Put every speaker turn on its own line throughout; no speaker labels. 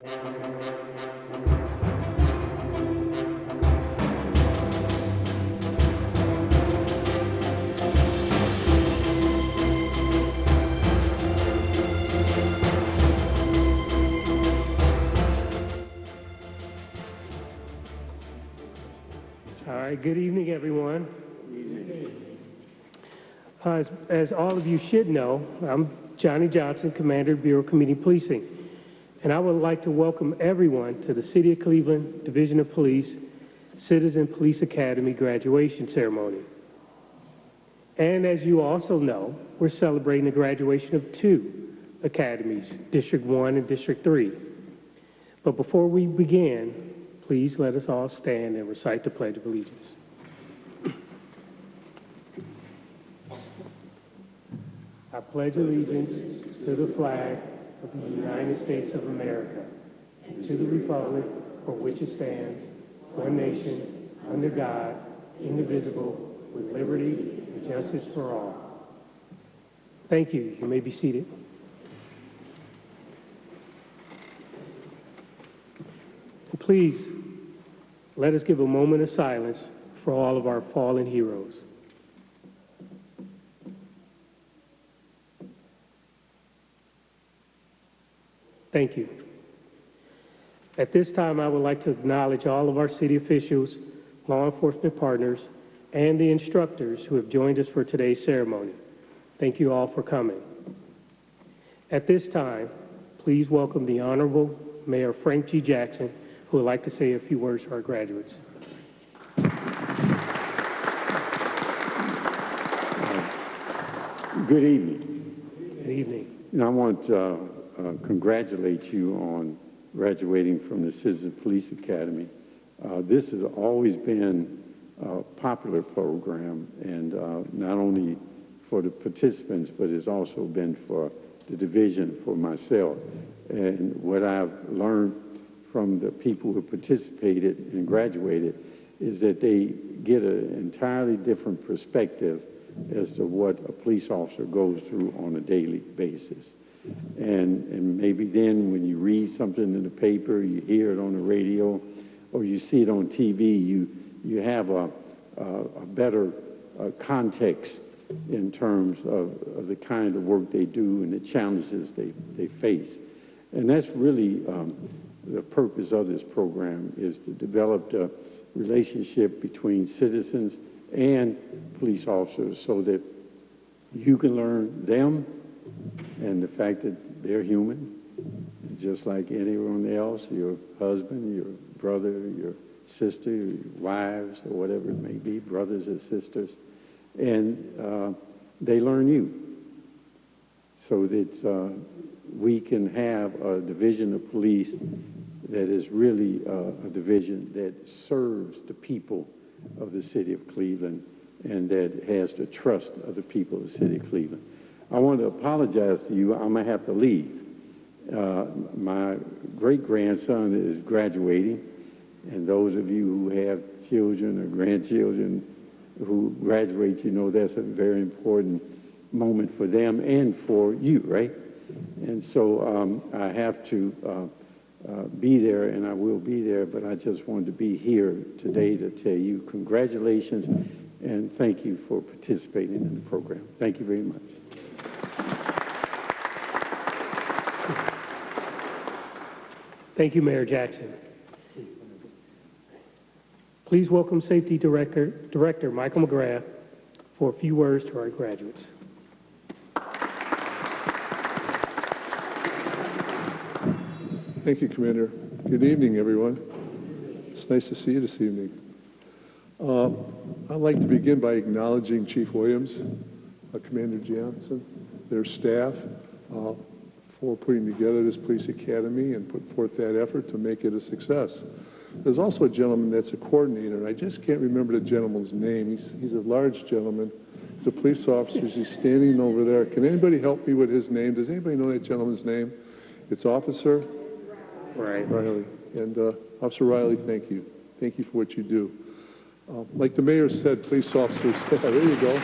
All right, good evening, everyone. As all of you should know, I'm Johnny Johnson, Commander of Bureau Community Policing, and I would like to welcome everyone to the City of Cleveland Division of Police Citizen Police Academy graduation ceremony. And as you also know, we're celebrating the graduation of 2 academies, District 1 and District 3. But before we begin, please let us all stand and recite the Pledge of Allegiance. I pledge allegiance to the flag of the United States of America and to the republic for which it stands, one nation, under God, indivisible, with liberty and justice for all. Thank you. You may be seated. Please, let us give a moment of silence for all of our fallen heroes. Thank you. At this time, I would like to acknowledge all of our city officials, law enforcement partners, and the instructors who have joined us for today's ceremony. Thank you all for coming. At this time, please welcome the Honorable Mayor Frank G. Jackson, who would like to say a few words to our graduates.
Good evening.
Good evening.
And I want to congratulate you on graduating from the Citizen Police Academy. This has always been a popular program, and not only for the participants, but it's also been for the division, for myself. And what I've learned from the people who participated and graduated is that they get an entirely different perspective as to what a police officer goes through on a daily basis. And maybe then when you read something in the paper, you hear it on the radio, or you see it on TV, you have a better context in terms of the kind of work they do and the challenges they face. And that's really the purpose of this program, is to develop the relationship between citizens and police officers so that you can learn them and the fact that they're human, just like anyone else, your husband, your brother, your sister, your wives, or whatever it may be, brothers and sisters, and they learn you so that we can have a division of police that is really a division that serves the people of the city of Cleveland and that has the trust of the people of the city of Cleveland. I want to apologize to you. I'm going to have to leave. My great-grandson is graduating, and those of you who have children or grandchildren who graduate, you know that's a very important moment for them and for you, right? And so I have to be there, and I will be there, but I just wanted to be here today to tell you congratulations and thank you for participating in the program. Thank you very much.
Thank you, Mayor Jackson. Please welcome Safety Director Michael McGrath for a few words to our graduates.
Thank you, Commander. Good evening, everyone. It's nice to see you this evening. I'd like to begin by acknowledging Chief Williams, Commander Johnson, their staff, for putting together this police academy and put forth that effort to make it a success. There's also a gentleman that's a coordinator, and I just can't remember the gentleman's name. He's a large gentleman. He's a police officer. He's standing over there. Can anybody help me with his name? Does anybody know that gentleman's name? It's Officer Riley. And Officer Riley, thank you. Thank you for what you do. Like the mayor said, police officers, there you go.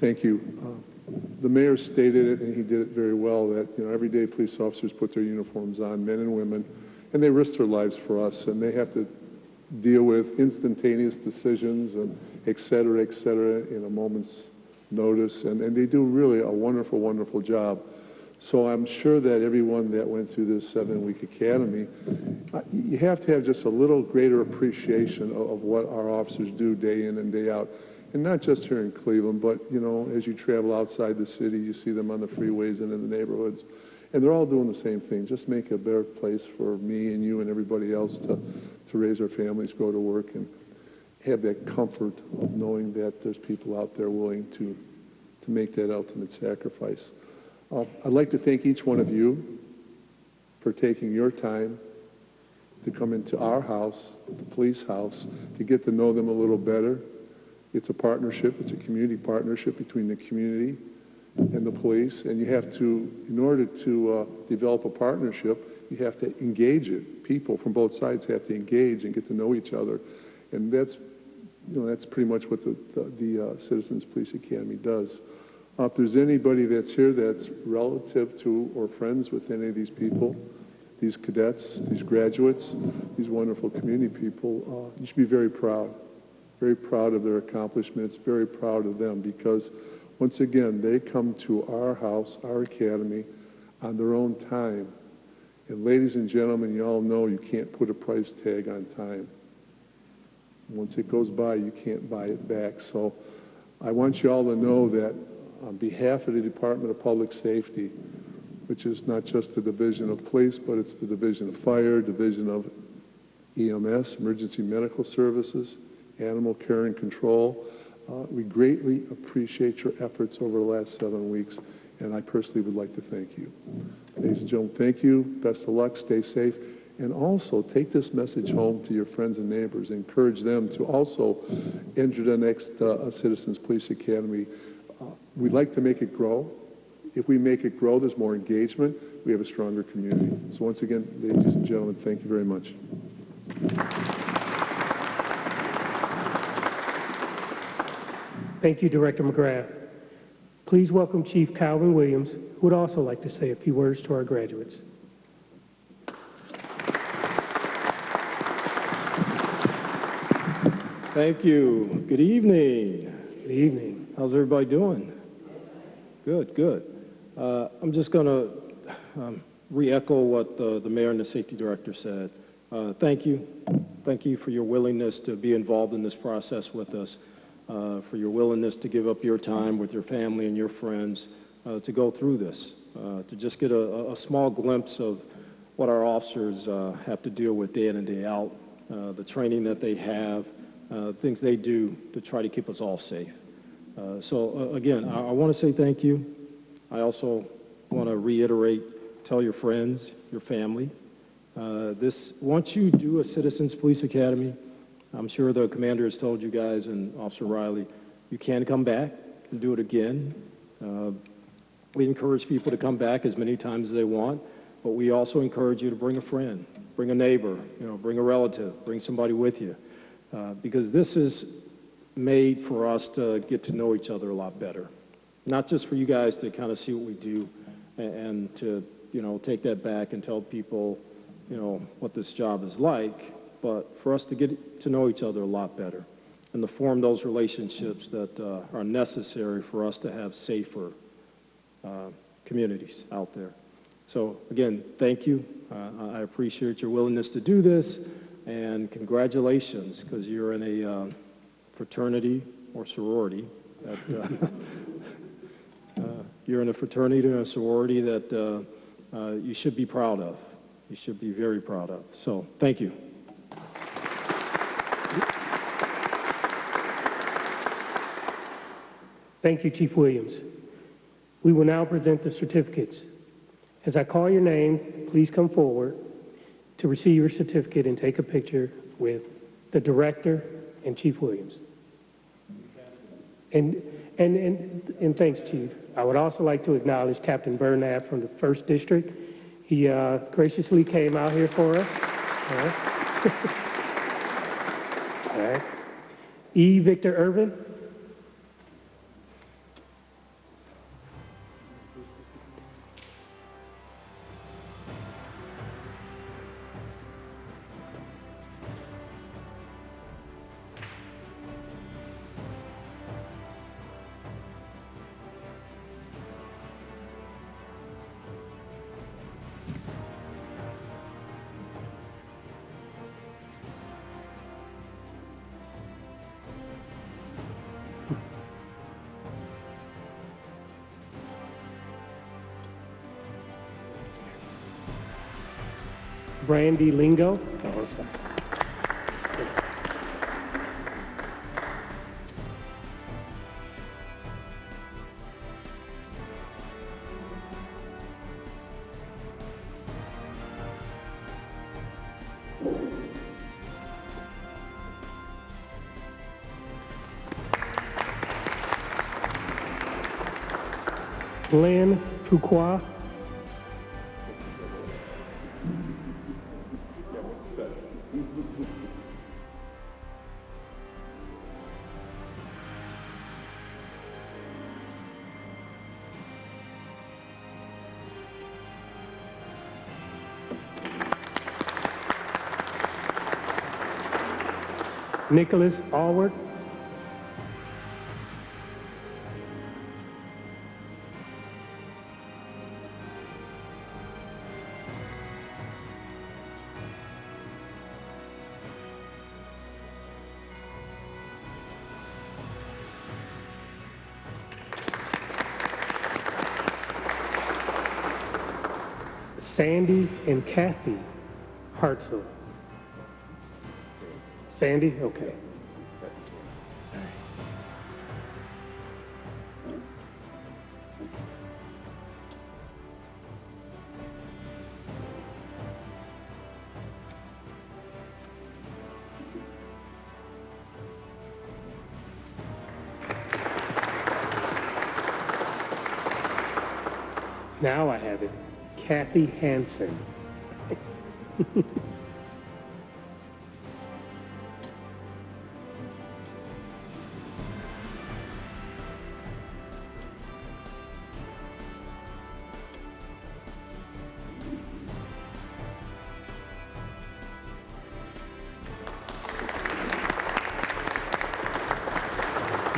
thank you. The mayor stated it, and he did it very well, that, every day police officers put their uniforms on, men and women, and they risk their lives for us, and they have to deal with instantaneous decisions and et cetera, in a moment's notice, and they do really a wonderful, wonderful job. So I'm sure that everyone that went through this 7-week academy, you have to have just a little greater appreciation of what our officers do day in and day out. And not just here in Cleveland, but, as you travel outside the city, you see them on the freeways and in the neighborhoods. And they're all doing the same thing, just make a better place for me and you and everybody else to raise our families, go to work, and have that comfort of knowing that there's people out there willing to make that ultimate sacrifice. I'd like to thank each one of you for taking your time to come into our house, the police house, to get to know them a little better. It's a partnership, it's a community partnership between the community and the police, and you have to, in order to develop a partnership, you have to engage it. People from both sides have to engage and get to know each other, and that's pretty much what the Citizens Police Academy does. If there's anybody that's here that's relative to or friends with any of these people, these cadets, these graduates, these wonderful community people, you should be very proud of their accomplishments, very proud of them, because once again, they come to our house, our academy, on their own time. And ladies and gentlemen, you all know you can't put a price tag on time. Once it goes by, you can't buy it back. So I want you all to know that on behalf of the Department of Public Safety, which is not just the Division of Police, but it's the Division of Fire, Division of EMS, Emergency Medical Services, Animal Care and Control, we greatly appreciate your efforts over the last 7 weeks, and I personally would like to thank you. Ladies and gentlemen, thank you. Best of luck. Stay safe. And also, take this message home to your friends and neighbors. Encourage them to also enter the next Citizens Police Academy. We'd like to make it grow. If we make it grow, there's more engagement. We have a stronger community. So once again, ladies and gentlemen, thank you very much.
Thank you, Director McGrath. Please welcome Chief Calvin Williams, who would also like to say a few words to our graduates.
Thank you. Good evening.
Good evening.
How's everybody doing? Good, good. I'm just going to re-echo what the mayor and the safety director said. Thank you. Thank you for your willingness to be involved in this process with us, for your willingness to give up your time with your family and your friends to go through this, to just get a small glimpse of what our officers have to deal with day in and day out, the training that they have, things they do to try to keep us all safe. So again, I want to say thank you. I also want to reiterate, tell your friends, your family, once you do a Citizens Police Academy, I'm sure the commander has told you guys and Officer Riley, you can come back and do it again. We encourage people to come back as many times as they want, but we also encourage you to bring a friend, bring a neighbor, bring a relative, bring somebody with you, because this is made for us to get to know each other a lot better. Not just for you guys to kind of see what we do and to, take that back and tell people, what this job is like, but for us to get to know each other a lot better and to form those relationships that are necessary for us to have safer communities out there. So again, thank you. I appreciate your willingness to do this, and congratulations, because you're in a fraternity or sorority that you're in a fraternity or a sorority that you should be proud of. You should be very proud of. So thank you.
Thank you, Chief Williams. We will now present the certificates. As I call your name, please come forward to receive your certificate and take a picture with the director and Chief Williams. And thanks, Chief. I would also like to acknowledge Captain Bernab from the 1st District. He graciously came out here for us. All right. All right. E. Victor Irvin. Brandy Lingo. Oh, sorry. Lynn Fuqua. Nicholas Allward. Sandy and Kathy Hartzell. Sandy, okay. Now I have it. Kathy Hansen.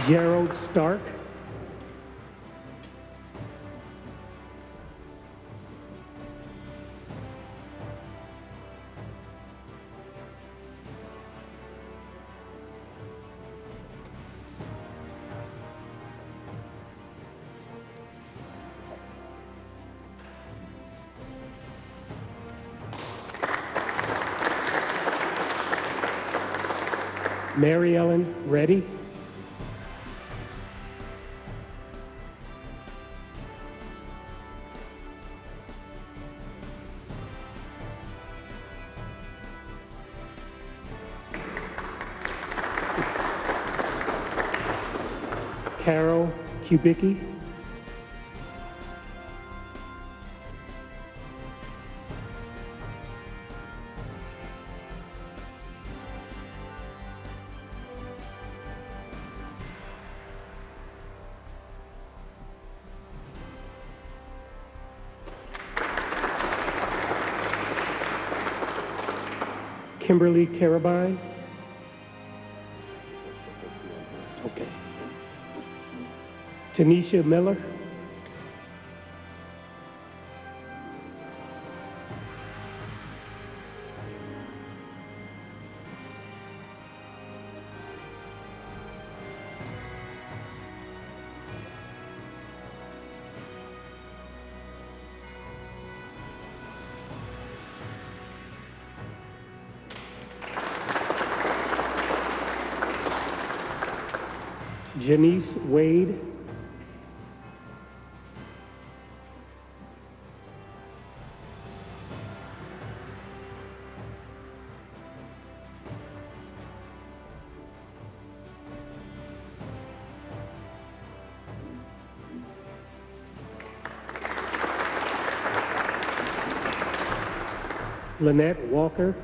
Gerald Stark. Mary Ellen Reddy. Carol Kubicki. Kimberly Carabine. Okay. Tanisha Miller. Janice Wade. Lynette Walker.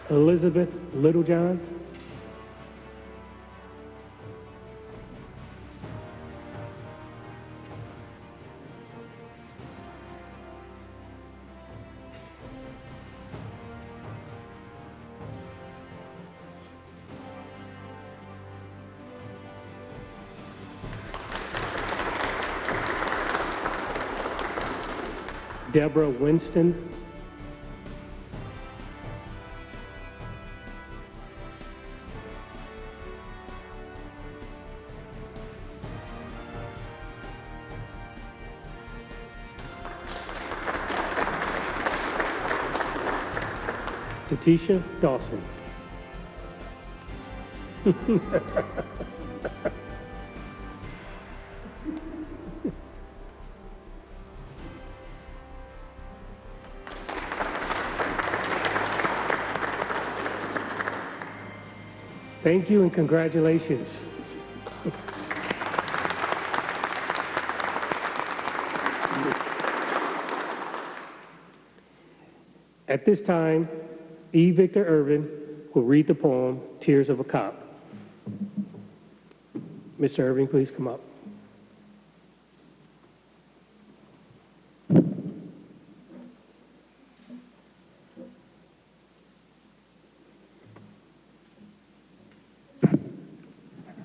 Elizabeth Littlejohn. Deborah Winston, Tatisha Dawson. Thank you and congratulations. At this time, E. Victor Irvin will read the poem, Tears of a Cop. Mr. Irving, please come up.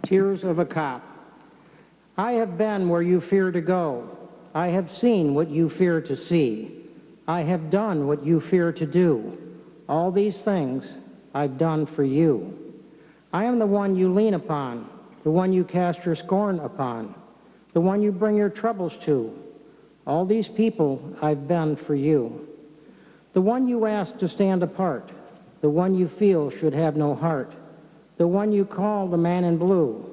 Tears of a Cop. I have been where you fear to go. I have seen what you fear to see. I have done what you fear to do. All these things I've done for you. I am the one you lean upon, the one you cast your scorn upon, the one you bring your troubles to. All these people I've been for you. The one you ask to stand apart, the one you feel should have no heart, the one you call the man in blue,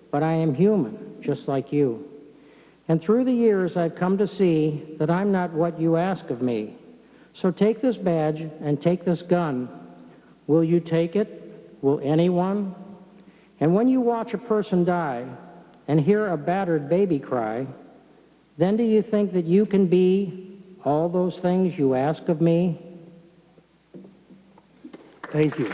but I am human, just like you. And through the years I've come to see that I'm not what you ask of me. So take this badge and take this gun. Will you take it? Will anyone? And when you watch a person die and hear a battered baby cry, then do you think that you can be all those things you ask of me?
Thank you.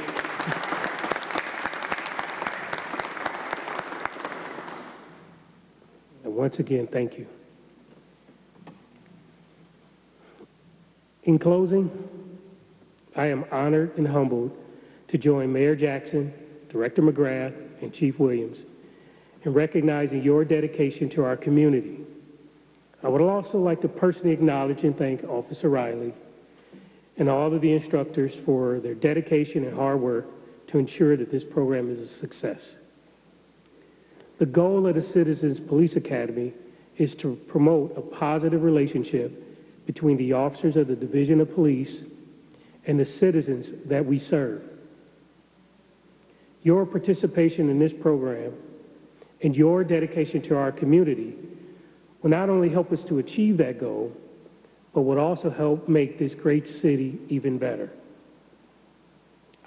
And once again, thank you. In closing, I am honored and humbled to join Mayor Jackson, Director McGrath, and Chief Williams in recognizing your dedication to our community. I would also like to personally acknowledge and thank Officer Riley and all of the instructors for their dedication and hard work to ensure that this program is a success. The goal of the Citizens Police Academy is to promote a positive relationship between the officers of the Division of Police and the citizens that we serve. Your participation in this program and your dedication to our community will not only help us to achieve that goal, but will also help make this great city even better.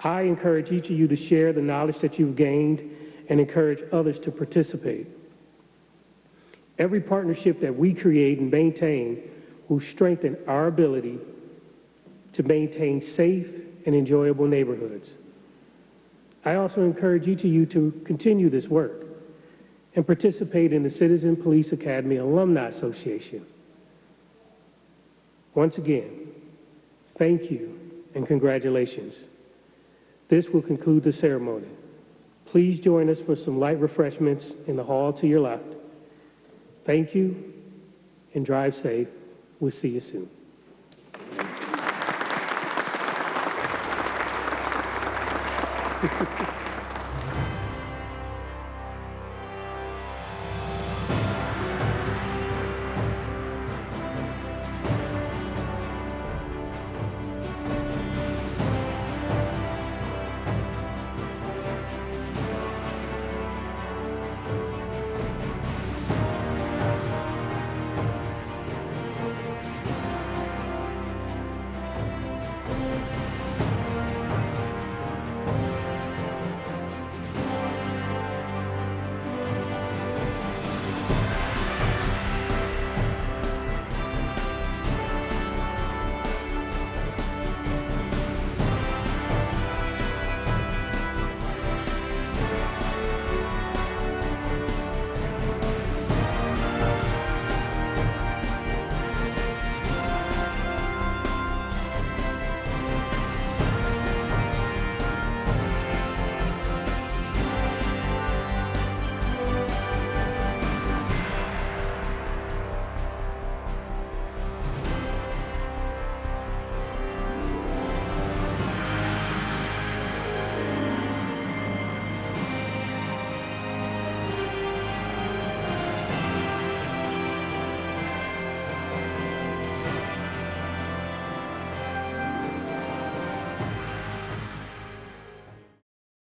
I encourage each of you to share the knowledge that you've gained and encourage others to participate. Every partnership that we create and maintain will strengthen our ability to maintain safe and enjoyable neighborhoods. I also encourage each of you to continue this work and participate in the Citizen Police Academy Alumni Association. Once again, thank you and congratulations. This will conclude the ceremony. Please join us for some light refreshments in the hall to your left. Thank you and drive safe. We'll see you soon.